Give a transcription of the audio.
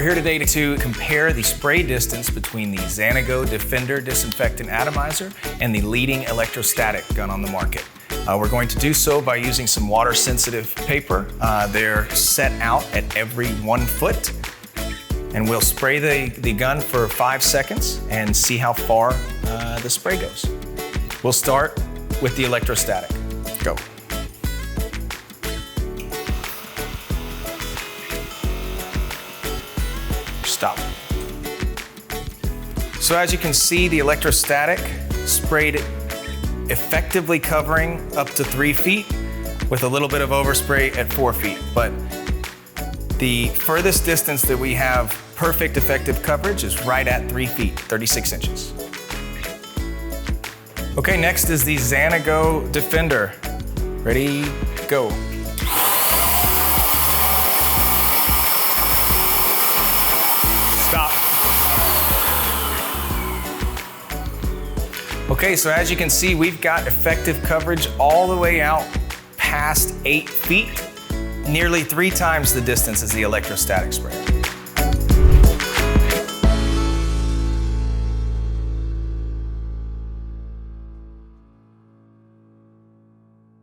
here today to compare the spray distance between the Xanigo Disinfectant Atomizer and the leading electrostatic gun on the market. We're going to do so by using some water-sensitive paper. They're set out at every 1 foot. And we'll spray the gun for 5 seconds and see how far the spray goes. We'll start with the electrostatic. Go. Stop. So as you can see, the electrostatic sprayed effectively covering up to 3 feet with a little bit of overspray at 4 feet. But the furthest distance that we have perfect effective coverage is right at 3 feet, 36 inches. Okay, next is the Xanigo Defender. Ready, go. Stop. Okay, so as you can see, we've got effective coverage all the way out past 8 feet, nearly 3 times the distance as the electrostatic sprayer.